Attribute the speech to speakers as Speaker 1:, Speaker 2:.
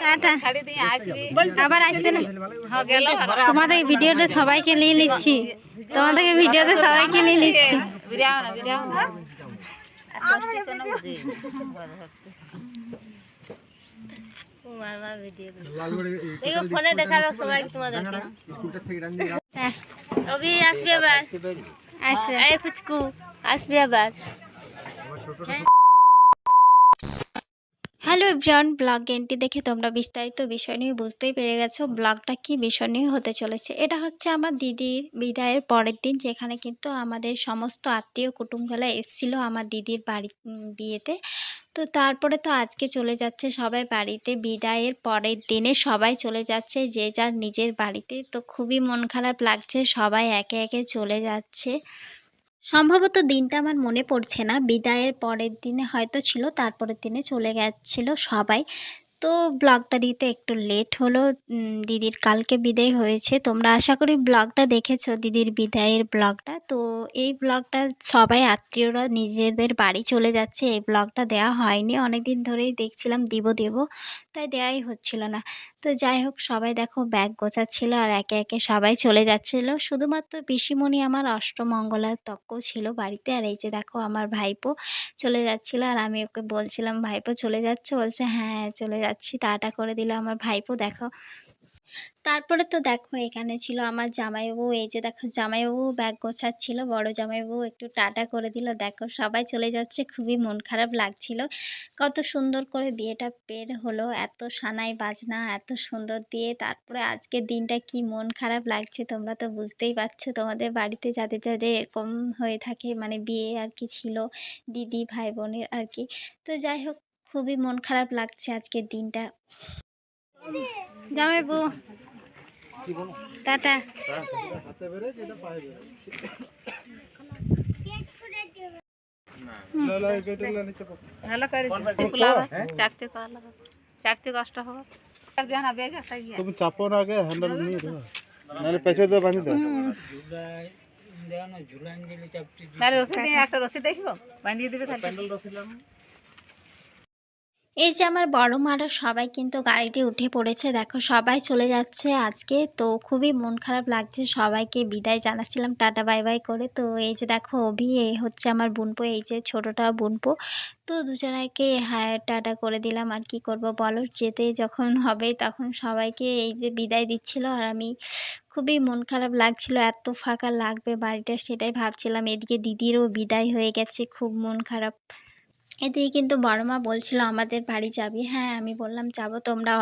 Speaker 1: Tata. আবার আসবে না। তোমাদের ভিডিওতে সবাইকে নিয়ে নিচ্ছি, তোমাদেরকে ভিডিওতে সবাইকে নিয়ে নিচ্ছি। ফোনে দেখালো সবাই তোমাদেরকে। অভি আসবে আবার, আসবে এই ফুচকু আসবে আবার। হ্যালো এভরিওয়ান, ব্লগ গেমটি দেখে তোমরা বিস্তারিত বিষয় নিয়ে বুঝতেই পেরে গেছো ব্লগটা কি বিষয় নিয়ে হতে চলেছে। এটা হচ্ছে আমার দিদির বিদায়ের পরের দিন, যেখানে কিন্তু আমাদের সমস্ত আত্মীয় কুটুমগুলো এসেছিলো আমার দিদির বাড়ি বিয়েতে। তো তারপরে তো আজকে চলে যাচ্ছে সবাই বাড়িতে, বিদায়ের পরের দিনে সবাই চলে যাচ্ছে যে যার নিজের বাড়িতে। তো খুবই মন খারাপ লাগছে, সবাই একে একে চলে যাচ্ছে। সম্ভবত দিনটা আমার মনে পড়ছে না, বিদায়ের পরের দিনে হয়তো ছিল, তারপরের দিনে চলে গেছিলো সবাই। তো ব্লগটা দিতে একটু লেট হলো। দিদির কালকে বিদায় হয়েছে, তোমরা আশা করি ব্লগটা দেখেছো দিদির বিদায়ের ব্লগটা। তো এই ব্লগটা সবাই আত্মীয়রা নিজেদের বাড়ি চলে যাচ্ছে, এই ব্লগটা দেওয়া হয়নি, অনেক দিন ধরেই দেখছিলাম দেব তাই দেওয়াই হচ্ছিল না। তো যাই হোক, সবাই দেখো ব্যাগ গোছাচ্ছিল আর একে একে সবাই চলে যাচ্ছিল। শুধুমাত্র পিসিমণি আমার অষ্টমঙ্গলার তক্ক ছিল বাড়িতে। আর এই যে দেখো আমার ভাইপো চলে যাচ্ছিল, আর আমি ওকে বলছিলাম ভাইপো চলে যাচ্ছে, বলছে হ্যাঁ চলে যাচ্ছি, টাটা করে দিল আমার ভাইপো। দেখো তারপরে তো দেখো এখানে ছিল আমার জামাইবাবু, এই যে দেখো জামাইবাবু ব্যাগ গোছাচ্ছিল, বড় জামাইবাবু একটু টাটা করে দিল। দেখো সবাই চলে যাচ্ছে, খুবই মন খারাপ লাগছিল। কত সুন্দর করে বিয়েটা বের হলো, এত সানাই বাজনা এত সুন্দর দিয়ে। তারপরে আজকের দিনটা কি মন খারাপ লাগছে তোমরা তো বুঝতেই পারছো, তোমাদের বাড়িতে যাদের যাদের এরকম হয়ে থাকে, মানে বিয়ে আর কি ছিল দিদি ভাই বোনের আর কি। তো যাই হোক, খুবই মন খারাপ লাগছে আজকের দিনটা। জামাইবাবু টাটা। চাপতে কষ্ট হবে,
Speaker 2: তুমি চাপো না, আগে হ্যান্ডেল নিয়ে ধরো, নাহলে পেছনে দিয়ে বাঁধি দাও।
Speaker 1: একটা রসি দেখবো বাঁধিয়ে দিবে। এই যে আমার বড় মারা সবাই কিন্তু গাড়িতে উঠে পড়েছে, দেখো সবাই চলে যাচ্ছে আজকে। তো খুবই মন খারাপ লাগছে, সবাইকে বিদায় জানাচ্ছিলাম টাটা বাই বাই করে। তো এই যে দেখো অভি, এই হচ্ছে আমার বোনপো, এই যে ছোটোটা বোনপো। তো দুজনাকে হ্যাঁ টাটা করে দিলাম, আর কি করব বলো, যেতে যখন হবে তখন সবাইকে এই যে বিদায় দিচ্ছিল। আর আমি খুবই মন খারাপ লাগছিল, এত ফাঁকা লাগবে বাড়িটা সেটাই ভাবছিলাম। এদিকে দিদিরও বিদায় হয়ে গেছে, খুব মন খারাপ। এদিকে কিন্তু বড় মা বলছিল আমাদের বাড়ি যাবি, হ্যাঁ আমি বললাম যাবো, তোমরা